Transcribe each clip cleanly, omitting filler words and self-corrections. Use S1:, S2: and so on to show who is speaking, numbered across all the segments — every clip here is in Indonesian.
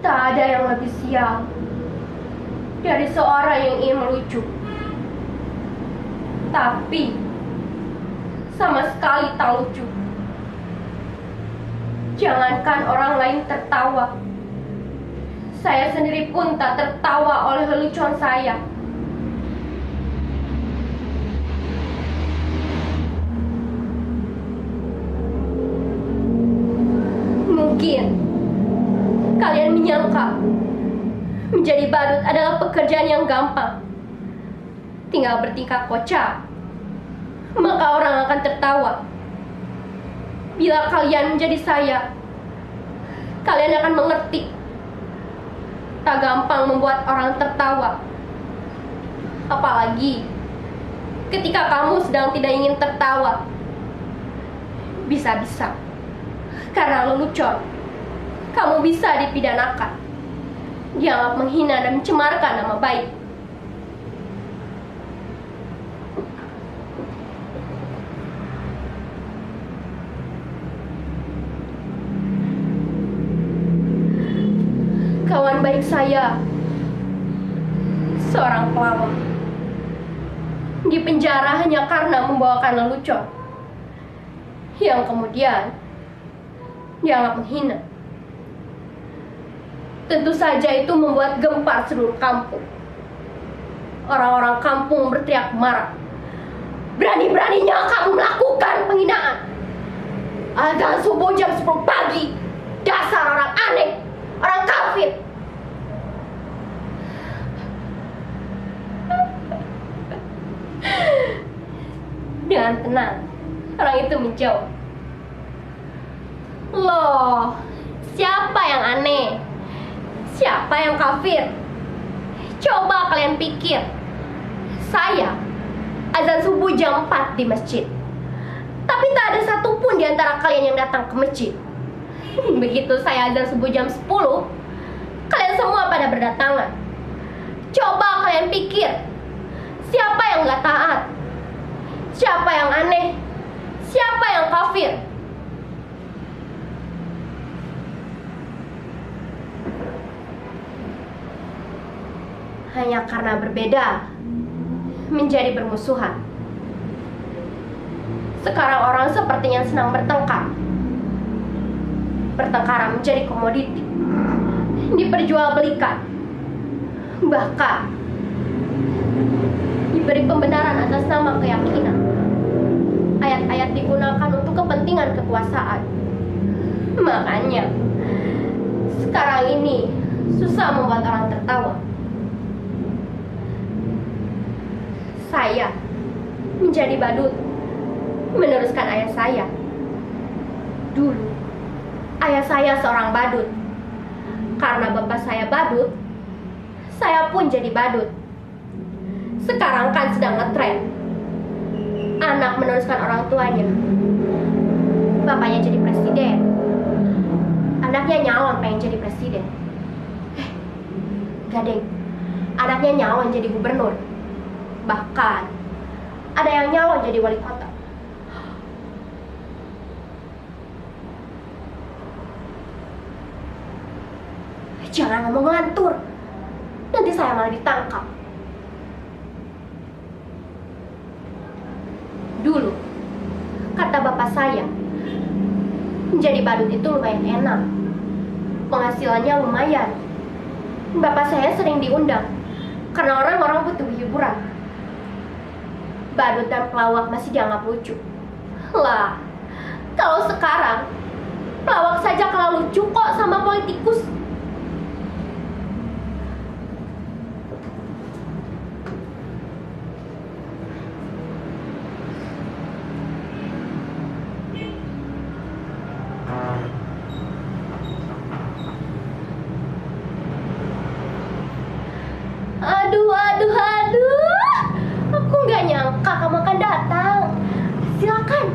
S1: Tak ada yang lebih sial dari seorang yang ingin melucu, tapi sama sekali tak lucu. Jangankan orang lain tertawa, saya sendiri pun tak tertawa oleh lelucon saya. Mungkin kalian menyangka menjadi badut adalah pekerjaan yang gampang. Tinggal bertingkah kocak, maka orang akan tertawa. Bila kalian menjadi saya, kalian akan mengerti. Tak gampang membuat orang tertawa. Apalagi ketika kamu sedang tidak ingin tertawa. Bisa-bisa karena lelucon, kamu bisa dipidanakan, dianggap menghina dan mencemarkan nama baik. Kawan baik saya, seorang pelawak, dipenjara hanya karena membawakan lelucon yang kemudian dianggap menghina. Tentu saja itu membuat gempar seluruh kampung. Orang-orang kampung berteriak marah. Berani-beraninya kamu melakukan penghinaan. Azan subuh jam 10 pagi. Dasar orang aneh, orang kafir. Dengan tenang, orang itu menjawab, loh, siapa yang aneh? Siapa yang kafir? Coba kalian pikir. Saya azan subuh jam 4 di masjid, tapi tak ada satupun di antara kalian yang datang ke masjid. Begitu saya azan subuh jam 10, kalian semua pada berdatangan. Coba kalian pikir, siapa yang gak taat? Siapa yang aneh? Siapa yang kafir? Hanya karena berbeda menjadi bermusuhan. Sekarang orang sepertinya senang bertengkar. Pertengkaran menjadi komoditi, diperjualbelikan, bahkan diberi pembenaran atas nama keyakinan. Ayat-ayat digunakan untuk kepentingan kekuasaan. Makanya sekarang ini susah membuat orang tertawa. Saya menjadi badut meneruskan ayah saya. Dulu ayah saya seorang badut. Karena bapak saya badut, saya pun jadi badut. Sekarang kan sedang ngetren anak meneruskan orang tuanya. Bapaknya jadi presiden, anaknya nyalon pengen jadi presiden. Gading, anaknya nyalon jadi gubernur. Bahkan ada yang nyalon jadi wali kota. Jangan ngomong ngantur, nanti saya malah ditangkap. Dulu, kata bapak saya, menjadi badut itu lumayan enak. Penghasilannya lumayan. Bapak saya sering diundang karena orang-orang butuh hiburan. Badut dan pelawak masih dianggap lucu. Lah, kalau sekarang pelawak saja kalah lucu kok sama politikus. Aduh, aku nggak nyangka kamu akan datang. Silakan.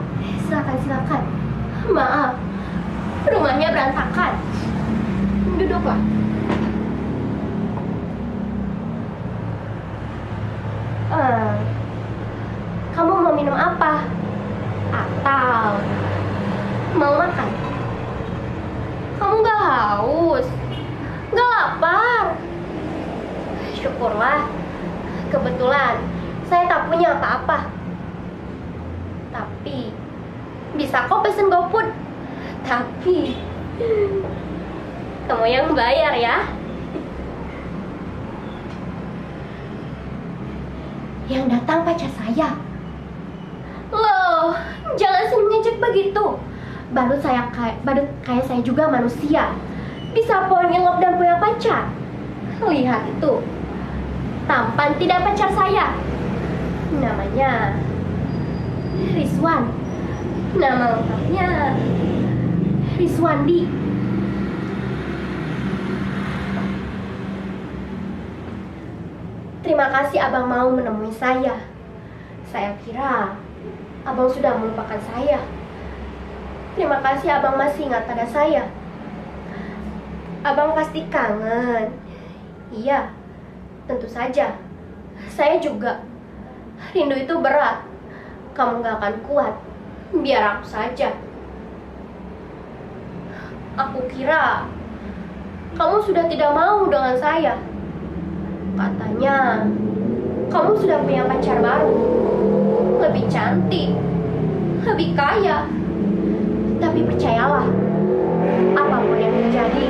S1: Maaf, rumahnya berantakan. Duduklah. Kamu mau minum apa? Atau mau makan? Kamu nggak haus? Nggak lapar. Syukurlah, kebetulan saya tak punya apa-apa. Tapi, bisa kau pesen GoFood? Tapi, kamu yang bayar ya. Yang datang pacar saya. Loh, jangan mengejek begitu. Badut kayak saya juga manusia. Bisa pohon ngelop dan punya pacar. Lihat itu, tampan tidak pacar saya. Namanya Rizwan. Nama lengkapnya Rizwandi. Terima kasih abang mau menemui saya. Saya kira abang sudah melupakan saya. Terima kasih abang masih ingat pada saya. Abang pasti kangen. Iya, tentu saja. Saya juga. Rindu itu berat. Kamu gak akan kuat. Biar aku saja. Aku kira kamu sudah tidak mau dengan saya. Katanya kamu sudah punya pacar baru, lebih cantik, lebih kaya. Tapi percayalah, apapun yang terjadi,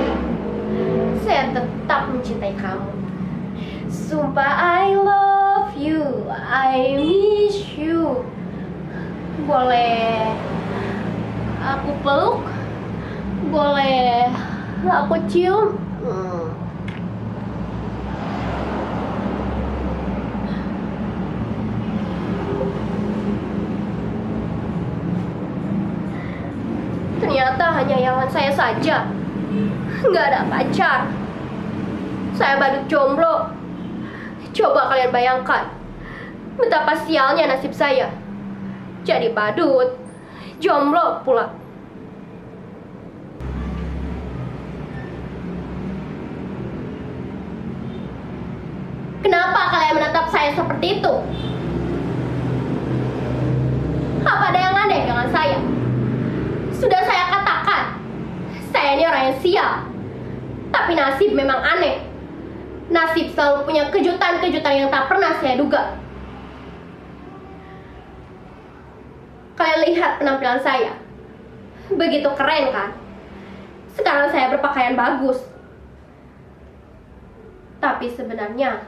S1: saya tetap mencintai kamu. Sumpah I love you, I miss you. Boleh aku peluk? Boleh aku cium? Ternyata hanya yalan saya saja. Nggak ada pacar. Saya badut jomblo. Coba kalian bayangkan betapa sialnya nasib saya. Jadi badut, jomblo pula. Kenapa kalian menatap saya seperti itu? Apa ada yang aneh dengan saya? Sudah saya katakan, saya ini orang yang sial. Tapi nasib memang aneh. Nasib selalu punya kejutan-kejutan yang tak pernah saya duga. Kalian lihat penampilan saya. Begitu keren kan? Sekarang saya berpakaian bagus. Tapi sebenarnya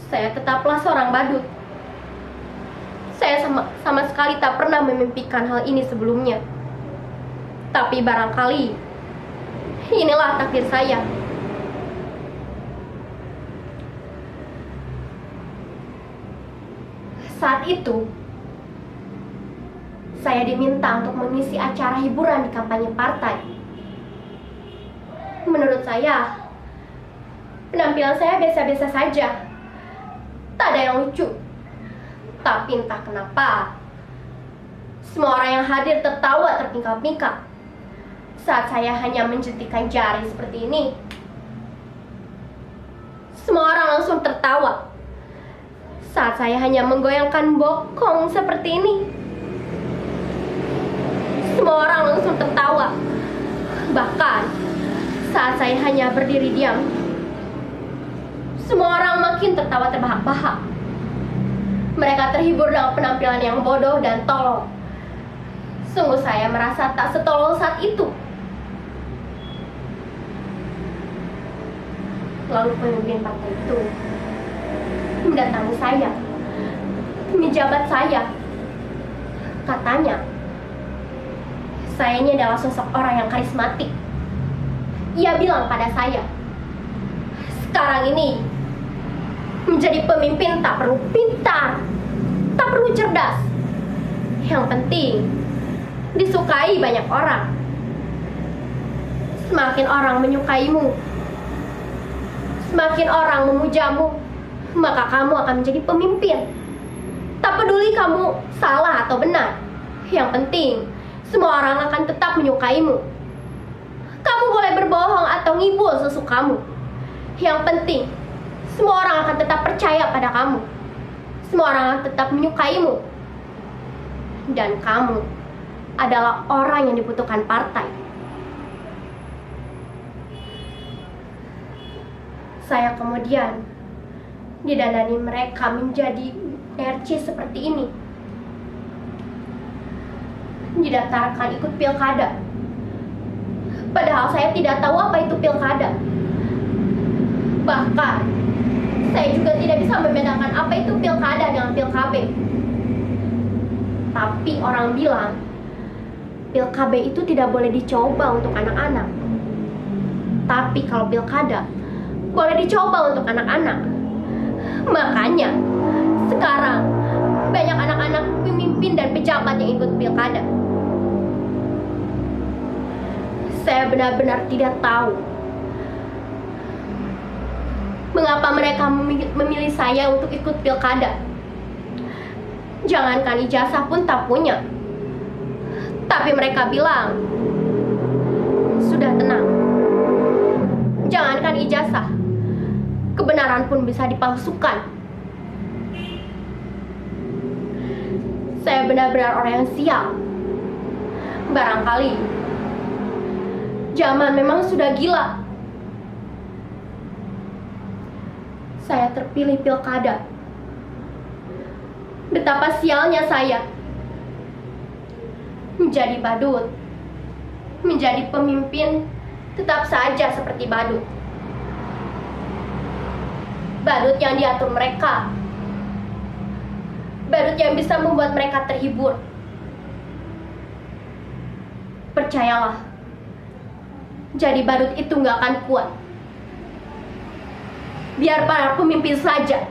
S1: saya tetaplah seorang badut. Saya sama sekali tak pernah memimpikan hal ini sebelumnya. Tapi barangkali inilah takdir saya. Saat itu, saya diminta untuk mengisi acara hiburan di kampanye partai. Menurut saya, penampilan saya biasa-biasa saja. Tak ada yang lucu. Tapi entah kenapa, semua orang yang hadir tertawa terpingkal-pingkal saat saya hanya menjentikan jari seperti ini. Semua orang langsung tertawa saat saya hanya menggoyangkan bokong seperti ini. Semua orang langsung tertawa. Bahkan saat saya hanya berdiri diam, semua orang makin tertawa terbahak-bahak. Mereka terhibur dengan penampilan yang bodoh dan tolol. Sungguh saya merasa tak setolol saat itu. Lalu pemimpin partai itu mendatangi saya, menjabat saya. Katanya, saya ini adalah sosok orang yang karismatik. Ia bilang pada saya, sekarang ini menjadi pemimpin tak perlu pintar, tak perlu cerdas. Yang penting disukai banyak orang. Semakin orang menyukaimu, semakin orang memujamu, maka kamu akan menjadi pemimpin. Tak peduli kamu salah atau benar. Yang penting semua orang akan tetap menyukaimu. Kamu boleh berbohong atau ngibul sesukamu. Yang penting semua orang akan tetap percaya pada kamu. Semua orang akan tetap menyukaimu. Dan kamu adalah orang yang dibutuhkan partai. Saya kemudian didandani mereka menjadi RC seperti ini. Didaftarkan ikut pilkada. Padahal saya tidak tahu apa itu pilkada. Bahkan saya juga tidak bisa membedakan apa itu pilkada dengan pilkabe. Tapi orang bilang pilkabe itu tidak boleh dicoba untuk anak-anak. Tapi kalau pilkada boleh dicoba untuk anak-anak. Makanya sekarang banyak anak-anak pemimpin dan pejabat yang ikut pilkada. Saya benar-benar tidak tahu mengapa mereka memilih saya untuk ikut pilkada. Jangankan ijazah pun tak punya. Tapi mereka bilang, sudah tenang. Jangankan ijazah, kebenaran pun bisa dipalsukan. Saya benar-benar orang yang sial. Barangkali zaman memang sudah gila. Saya terpilih pilkada. Betapa sialnya saya menjadi badut, menjadi pemimpin tetap saja seperti badut. Badut yang diatur mereka, badut yang bisa membuat mereka terhibur. Percayalah, jadi badut itu gak akan kuat. Biar para pemimpin saja